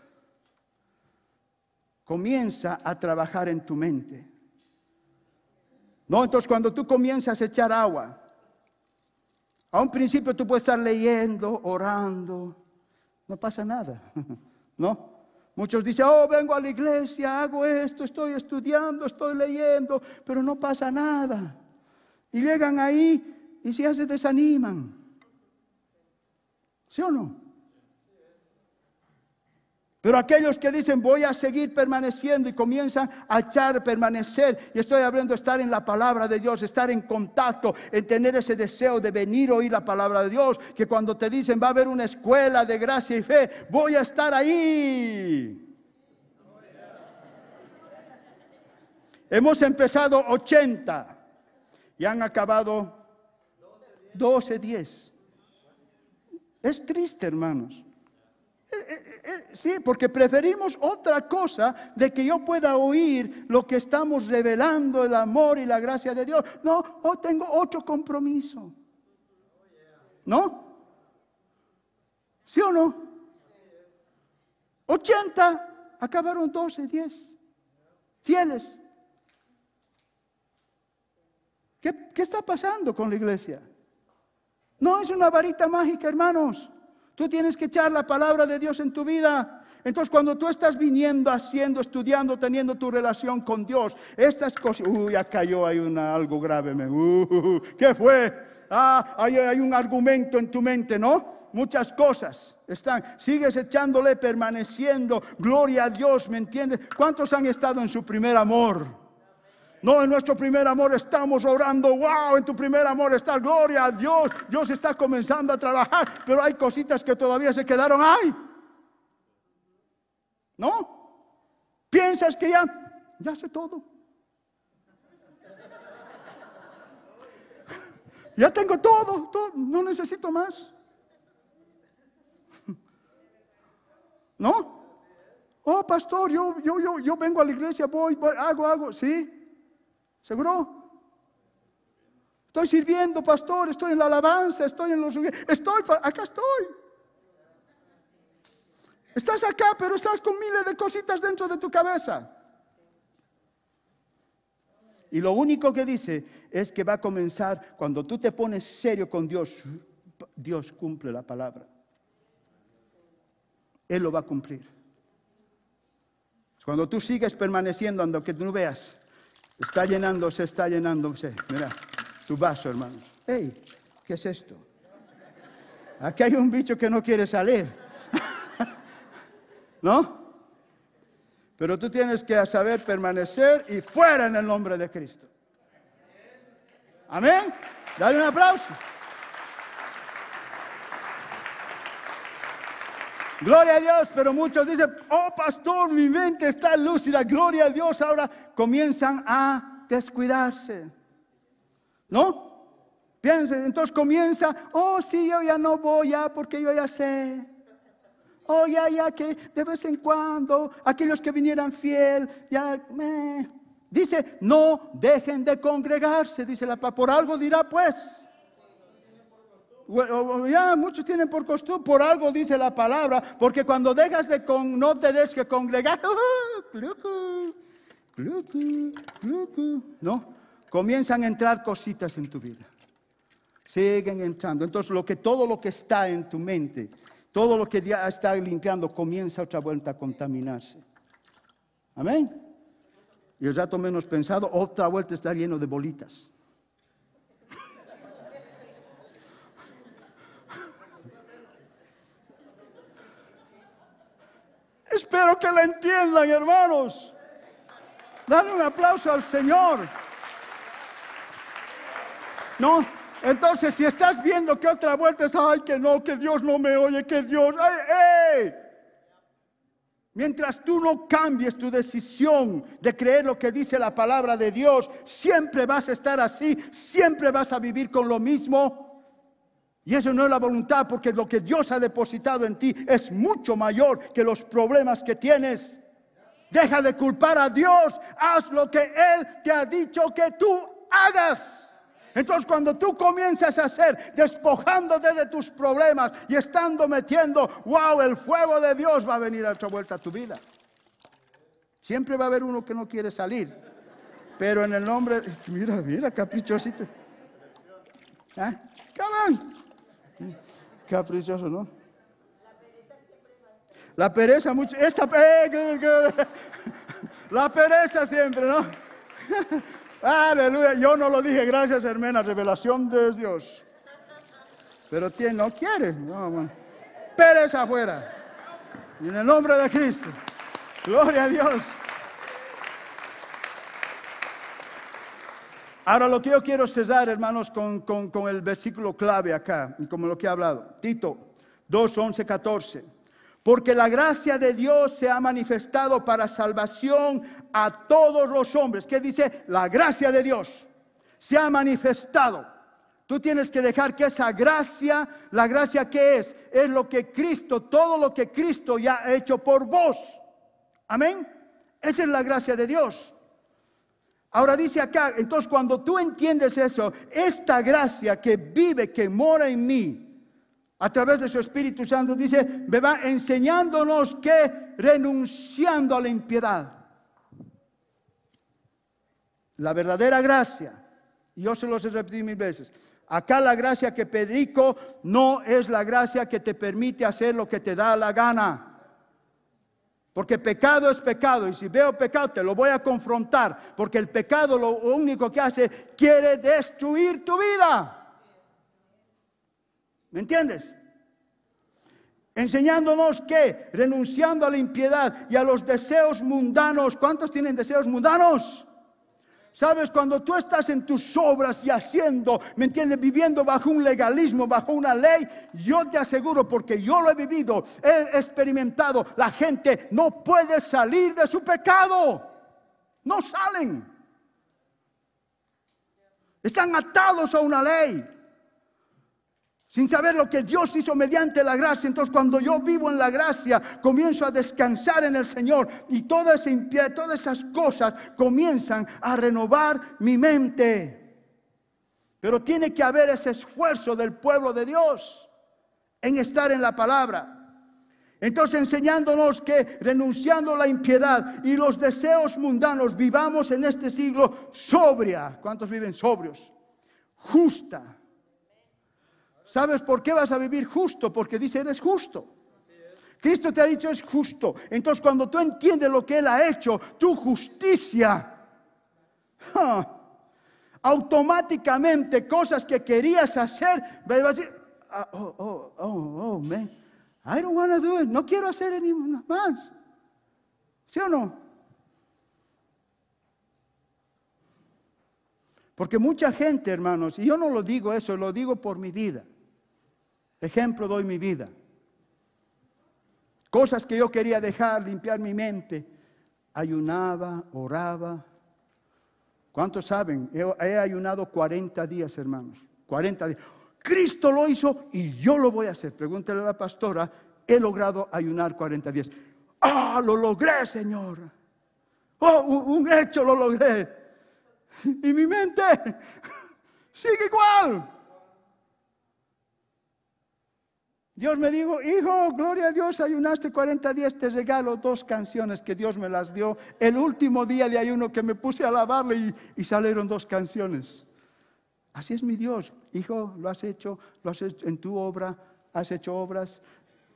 Comienza a trabajar en tu mente. No, entonces cuando tú comienzas a echar agua, a un principio tú puedes estar leyendo, orando, no pasa nada, ¿no? Muchos dicen, vengo a la iglesia, hago esto, estoy estudiando, estoy leyendo, pero no pasa nada. Y llegan ahí y ya se desaniman. ¿Sí o no? Pero aquellos que dicen, voy a seguir permaneciendo y comienzan a permanecer, y estoy hablando de estar en la palabra de Dios, estar en contacto, en tener ese deseo de venir a oír la palabra de Dios, que cuando te dicen, va a haber una escuela de gracia y fe, voy a estar ahí. Hemos empezado 80 y han acabado 12:10. Es triste, hermanos. Sí, porque preferimos otra cosa de que yo pueda oír lo que estamos revelando, el amor y la gracia de Dios. No, tengo otro compromiso. ¿No? ¿Sí o no? 80 acabaron 12:10. Fieles. ¿Qué está pasando con la iglesia? No es una varita mágica, hermanos. Tú tienes que echar la palabra de Dios en tu vida. Entonces, cuando tú estás viniendo, haciendo, estudiando, teniendo tu relación con Dios, estas cosas, ya cayó ahí algo grave, ¿qué fue? Hay un argumento en tu mente, ¿no? Muchas cosas sigues echándole, permaneciendo, gloria a Dios, ¿me entiendes? ¿Cuántos han estado en su primer amor? No, en nuestro primer amor estamos orando, wow, en tu primer amor está, gloria a Dios, Dios está comenzando a trabajar, pero hay cositas que todavía se quedaron ahí. ¿No? Piensas que ya sé todo. Ya tengo todo, no necesito más. ¿No? Oh, pastor, yo vengo a la iglesia, voy, hago, ¿sí? ¿Seguro? Estoy sirviendo, pastor, estoy en la alabanza, acá estoy. Estás acá, pero estás con miles de cositas dentro de tu cabeza. Y lo único que dice es que va a comenzar, cuando tú te pones serio con Dios, Dios cumple la palabra. Él lo va a cumplir. Cuando tú sigues permaneciendo, aunque tú no veas, está llenándose. Mira, tu vaso, hermanos. Hey, ¿qué es esto? Aquí hay un bicho que no quiere salir. ¿No? Pero tú tienes que saber permanecer y fuera en el nombre de Cristo. Amén. Dale un aplauso. Gloria a Dios, pero muchos dicen, oh pastor, mi mente está lúcida, gloria a Dios, ahora comienzan a descuidarse. ¿No? Piensen, entonces comienza, oh sí, yo ya no voy ya porque yo ya sé. Oh, ya que de vez en cuando, aquellos que vinieran fiel, dice, no dejen de congregarse, dice la palabra, por algo dirá pues. Ya muchos tienen por costumbre, por algo dice la palabra, porque cuando dejas no te des que congregar, no, comienzan a entrar cositas en tu vida, siguen entrando. Entonces todo lo que está en tu mente, todo lo que ya está limpiando, comienza otra vuelta a contaminarse. Amén. Y el rato menos pensado, otra vuelta está lleno de bolitas. Espero que la entiendan, hermanos. Dale un aplauso al Señor. No, entonces si estás viendo que otra vuelta es, ay, que no, que Dios no me oye, que Dios, ¡ay! Mientras tú no cambies tu decisión de creer lo que dice la palabra de Dios, siempre vas a estar así, siempre vas a vivir con lo mismo. Y eso no es la voluntad, porque lo que Dios ha depositado en ti es mucho mayor que los problemas que tienes. Deja de culpar a Dios, haz lo que Él te ha dicho que tú hagas. Entonces cuando tú comienzas a hacer, despojándote de tus problemas y estando metiendo, wow, el fuego de Dios va a venir a otra vuelta a tu vida. Siempre va a haber uno que no quiere salir, pero en el nombre, mira, caprichosito. ¿Ah? Come on. Caprichoso, ¿no? La pereza mucho. La pereza siempre, ¿no? Aleluya. Yo no lo dije, gracias, hermana. Revelación de Dios. Pero no quiere. No, bueno. Pereza afuera. Y en el nombre de Cristo. Gloria a Dios. Ahora lo que yo quiero cerrar, hermanos, con el versículo clave acá, como lo que he hablado. Tito 2, 11, 14. Porque la gracia de Dios se ha manifestado para salvación a todos los hombres. ¿Qué dice? La gracia de Dios se ha manifestado. Tú tienes que dejar que esa gracia, la gracia que es lo que Cristo, todo lo que Cristo ya ha hecho por vos. Amén. Esa es la gracia de Dios. Ahora dice acá, entonces cuando tú entiendes eso, esta gracia que vive, que mora en mí, a través de su Espíritu Santo, dice, me va enseñándonos que renunciando a la impiedad, la verdadera gracia, y yo se los he repetido 1000 veces, acá la gracia que predico no es la gracia que te permite hacer lo que te da la gana. Porque pecado es pecado, y si veo pecado te lo voy a confrontar, porque el pecado lo único que hace, quiere destruir tu vida. ¿Me entiendes? Enseñándonos que renunciando a la impiedad y a los deseos mundanos. ¿Cuántos tienen deseos mundanos? Sabes, cuando tú estás en tus obras y haciendo, ¿me entiendes? Viviendo bajo un legalismo, bajo una ley, yo te aseguro, porque yo lo he vivido, he experimentado, la gente no puede salir de su pecado. No salen. Están atados a una ley, sin saber lo que Dios hizo mediante la gracia. Entonces, cuando yo vivo en la gracia, comienzo a descansar en el Señor, y toda esa impiedad, todas esas cosas comienzan a renovar mi mente. Pero tiene que haber ese esfuerzo del pueblo de Dios en estar en la palabra. Entonces, enseñándonos que renunciando a la impiedad y los deseos mundanos, vivamos en este siglo sobria. ¿Cuántos viven sobrios? Justa. ¿Sabes por qué vas a vivir justo? Porque dice, eres justo. Cristo te ha dicho, es justo. Entonces, cuando tú entiendes lo que Él ha hecho, tu justicia, automáticamente cosas que querías hacer, vas a decir, man, I don't want to do it. No quiero hacer ni más. ¿Sí o no? Porque mucha gente, hermanos, y yo no lo digo eso, lo digo por mi vida. Ejemplo doy mi vida. Cosas que yo quería dejar, limpiar mi mente. Ayunaba, oraba. ¿Cuántos saben? He ayunado 40 días, hermanos. 40 días. Cristo lo hizo y yo lo voy a hacer. Pregúntale a la pastora, he logrado ayunar 40 días. Lo logré, Señor. Un hecho lo logré. Y mi mente sigue igual. Dios me dijo, hijo, gloria a Dios, ayunaste 40 días, te regalo 2 canciones que Dios me las dio. El último día de ayuno que me puse a alabarle y salieron 2 canciones. Así es mi Dios. Hijo, lo has hecho en tu obra, has hecho obras,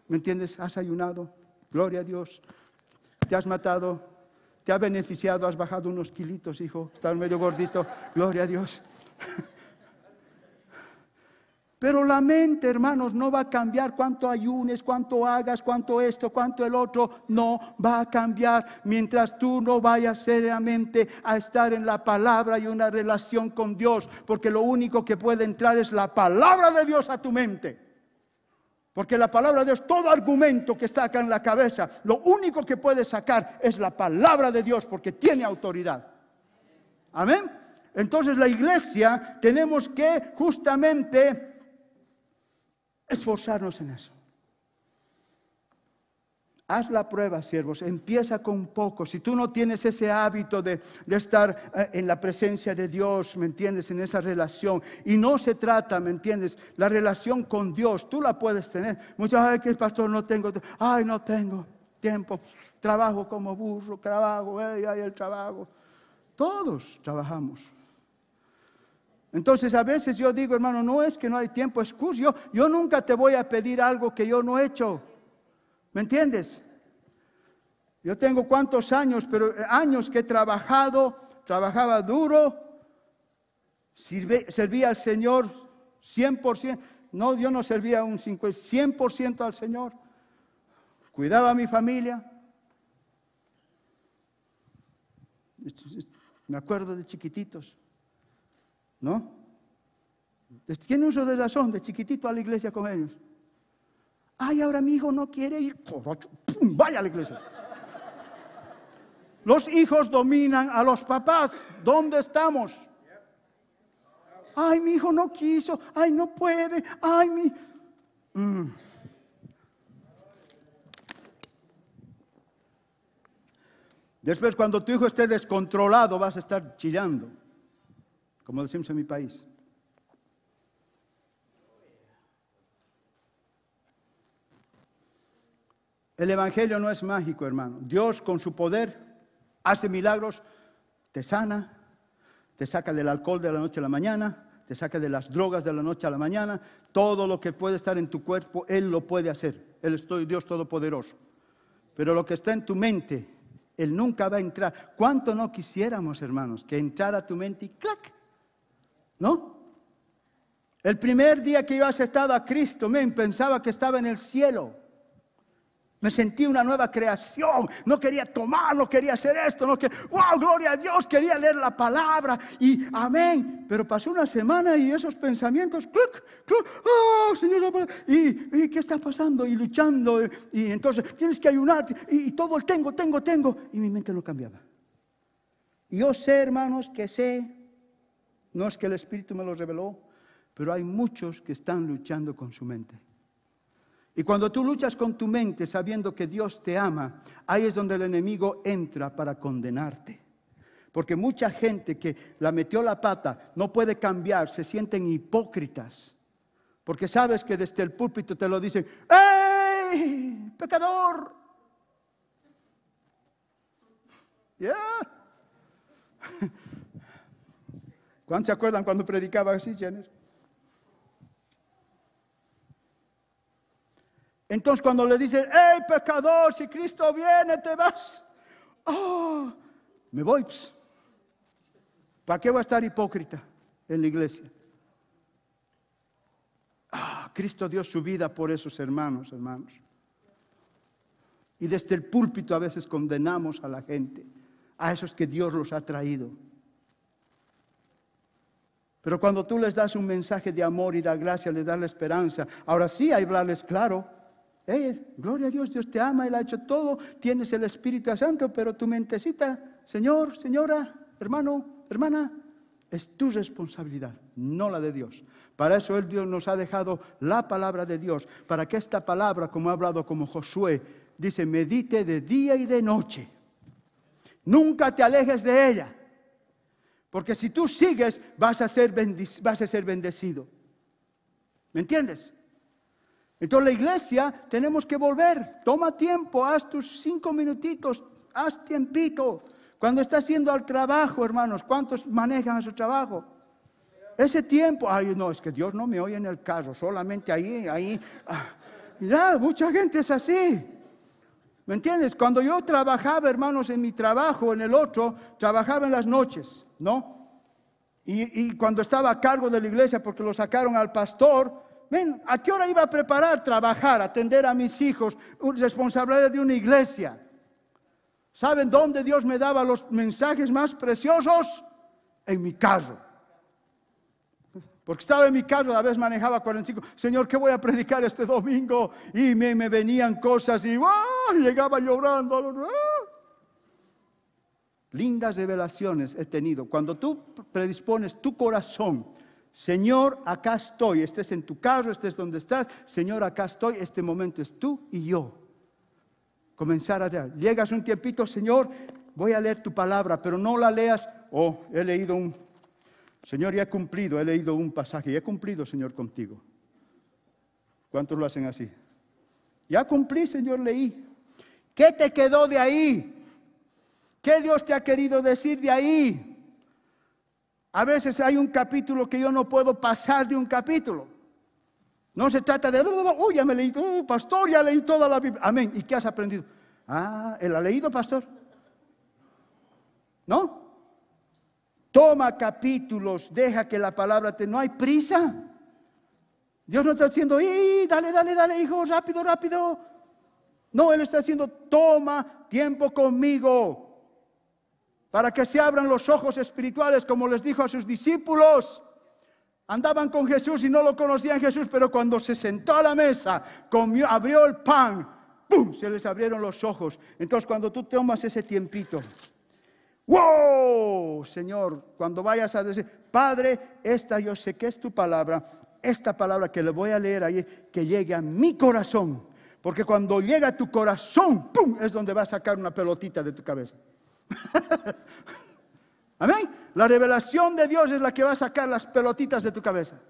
¿me entiendes? Has ayunado, gloria a Dios. Te has matado, te ha beneficiado, has bajado unos kilitos, hijo, estás medio gordito, gloria a Dios. Pero la mente, hermanos, no va a cambiar cuánto ayunes, cuánto hagas, cuánto esto, cuánto el otro. No va a cambiar mientras tú no vayas seriamente a estar en la palabra y una relación con Dios. Porque lo único que puede entrar es la palabra de Dios a tu mente. Porque la palabra de Dios, todo argumento que está acá en la cabeza, lo único que puede sacar es la palabra de Dios, porque tiene autoridad. Amén. Entonces la iglesia tenemos que justamente esforzarnos en eso. Haz la prueba, siervos. Empieza con poco. Si tú no tienes ese hábito de estar en la presencia de Dios, ¿me entiendes? En esa relación. Y no se trata, ¿me entiendes? La relación con Dios, tú la puedes tener. Muchos, ay, que el pastor no tengo. Ay, no tengo tiempo. Trabajo como burro, trabajo, ay, el trabajo. Todos trabajamos. Entonces a veces yo digo, hermano, no es que no hay tiempo, excusa. Yo nunca te voy a pedir algo que yo no he hecho. ¿Me entiendes? Yo tengo cuántos años, pero años que he trabajaba duro, servía al Señor 100%. No, yo no servía un 100% al Señor. Cuidaba a mi familia. Me acuerdo de chiquititos. ¿No? Tiene uso de razón, de chiquitito a la iglesia con ellos. Ay, ahora mi hijo no quiere ir. ¡Pum! Vaya a la iglesia. Los hijos dominan a los papás. ¿Dónde estamos? Ay, mi hijo no quiso. Ay, no puede. Ay, mi... Después, cuando tu hijo esté descontrolado, vas a estar chillando, como decimos en mi país. El evangelio no es mágico, hermano. Dios con su poder hace milagros, te sana, te saca del alcohol de la noche a la mañana, te saca de las drogas de la noche a la mañana. Todo lo que puede estar en tu cuerpo, Él lo puede hacer. Él es Dios Todopoderoso. Pero lo que está en tu mente, Él nunca va a entrar. ¿Cuánto no quisiéramos, hermanos, que entrara a tu mente y ¡clac! ¿No? El primer día que yo aceptaba a Cristo, pensaba que estaba en el cielo. Me sentí una nueva creación. No quería tomar, no quería hacer esto, no quería, ¡wow! Gloria a Dios, quería leer la palabra y amén. Pero pasó una semana y esos pensamientos, ¡cluc! ¡cluc! ¡Oh, Señor, la palabra! ¿Y qué está pasando? Y luchando. Y entonces tienes que ayunar. Y todo el tengo. Y mi mente no cambiaba. Y yo sé, hermanos, que sé, no es que el Espíritu me lo reveló, pero hay muchos que están luchando con su mente. Y cuando tú luchas con tu mente sabiendo que Dios te ama, ahí es donde el enemigo entra para condenarte. Porque mucha gente que la metió la pata no puede cambiar, se sienten hipócritas. Porque sabes que desde el púlpito te lo dicen, ¡ey, pecador! ¿Ya? ¿Cuántos se acuerdan cuando predicaba así, Jenner? Entonces cuando le dicen, ¡hey, pecador, si Cristo viene, te vas! ¡Oh! Me voy. ¿Para qué voy a estar hipócrita en la iglesia? Cristo dio su vida por esos hermanos. Y desde el púlpito a veces condenamos a la gente, a esos que Dios los ha traído. Pero cuando tú les das un mensaje de amor y de gracia, les das la esperanza, ahora sí hay que hablarles claro. Gloria a Dios, Dios te ama, Él ha hecho todo, tienes el Espíritu Santo, pero tu mentecita, Señor, señora, hermano, hermana, es tu responsabilidad, no la de Dios. Para eso Dios nos ha dejado la palabra de Dios, para que esta palabra, como ha hablado como Josué, dice, medite de día y de noche. Nunca te alejes de ella, porque si tú sigues vas a ser bendecido. ¿Me entiendes? Entonces la iglesia tenemos que volver. Toma tiempo, haz tus 5 minutitos, haz tiempito. Cuando estás yendo al trabajo, hermanos, ¿cuántos manejan a su trabajo? Ese tiempo, no, es que Dios no me oye en el carro, solamente ahí. Ya, mucha gente es así. ¿Me entiendes? Cuando yo trabajaba, hermanos, en mi trabajo, en el otro, trabajaba en las noches, ¿no? Y cuando estaba a cargo de la iglesia, porque lo sacaron al pastor, ¿a qué hora iba a preparar, trabajar, atender a mis hijos? Responsabilidad de una iglesia. ¿Saben dónde Dios me daba los mensajes más preciosos? En mi carro. Porque estaba en mi carro, a veces manejaba 45. Señor, ¿qué voy a predicar este domingo? Y me venían cosas y llegaba llorando. Lindas revelaciones he tenido. Cuando tú predispones tu corazón, Señor, acá estoy, estés en tu carro, estés donde estás, Señor, acá estoy, este momento es tú y yo. Comenzar a leer. Llegas un tiempito, Señor, voy a leer tu palabra, pero no la leas, he leído Señor, ya he cumplido, he leído un pasaje, ya he cumplido, Señor, contigo. ¿Cuántos lo hacen así? Ya cumplí, Señor, leí. ¿Qué te quedó de ahí? ¿Qué Dios te ha querido decir de ahí? A veces hay un capítulo que yo no puedo pasar de un capítulo. No se trata de, ya me leí, pastor, ya leí toda la Biblia. Amén. ¿Y qué has aprendido? ¿Él ha leído, pastor? ¿No? Toma capítulos, deja que la palabra no hay prisa. Dios no está diciendo, dale, hijo, rápido. No, Él está diciendo, toma tiempo conmigo. Para que se abran los ojos espirituales, como les dijo a sus discípulos. Andaban con Jesús y no lo conocían Jesús, pero cuando se sentó a la mesa, comió, abrió el pan, ¡pum!, se les abrieron los ojos. Entonces cuando tú tomas ese tiempito, ¡wow! Señor, cuando vayas a decir, Padre, esta yo sé que es tu palabra, esta palabra que le voy a leer ahí, que llegue a mi corazón. Porque cuando llega a tu corazón, ¡pum!, es donde va a sacar una pelotita de tu cabeza. Amén. La revelación de Dios es la que va a sacar las pelotitas de tu cabeza.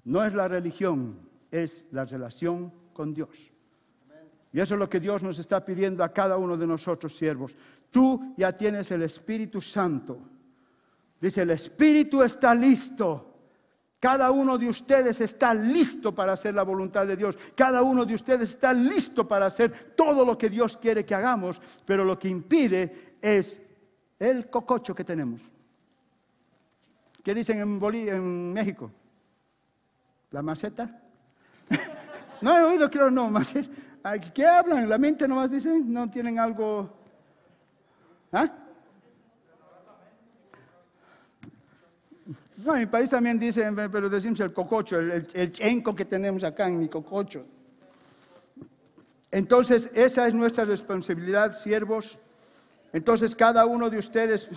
No es la religión, es la relación con Dios. Y eso es lo que Dios nos está pidiendo a cada uno de nosotros, siervos. Tú ya tienes el Espíritu Santo. Dice, el Espíritu está listo. Cada uno de ustedes está listo para hacer la voluntad de Dios. Cada uno de ustedes está listo para hacer todo lo que Dios quiere que hagamos. Pero lo que impide es el cococho que tenemos. ¿Qué dicen en México? ¿La maceta? No he oído, creo, no, maceta. ¿Qué hablan? ¿En la mente nomás dicen? ¿No tienen algo? ¿Ah? No, en mi país también dicen, pero decimos el cococho, el chenco que tenemos acá en mi cococho. Entonces, esa es nuestra responsabilidad, siervos. Entonces, cada uno de ustedes,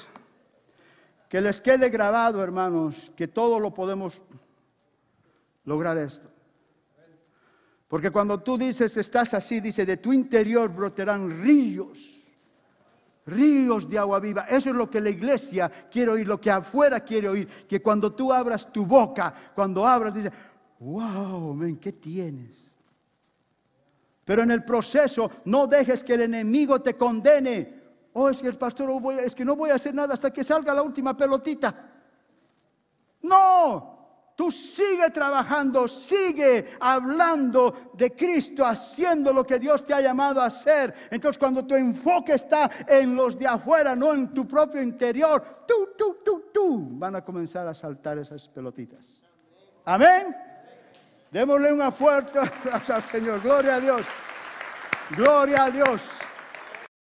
que les quede grabado, hermanos, que todo lo podemos lograr esto. Porque cuando tú dices, estás así, dice, de tu interior brotarán ríos de agua viva. Eso es lo que la iglesia quiere oír, lo que afuera quiere oír. Que cuando tú abras tu boca, cuando abras, dice, wow, men, ¿qué tienes? Pero en el proceso, no dejes que el enemigo te condene. Oh, es que el pastor, es que no voy a hacer nada hasta que salga la última pelotita. No. Tú sigue trabajando, sigue hablando de Cristo, haciendo lo que Dios te ha llamado a hacer. Entonces, cuando tu enfoque está en los de afuera, no en tu propio interior, van a comenzar a saltar esas pelotitas. Amén. Démosle una fuerte aplauso al Señor. Gloria a Dios. Gloria a Dios.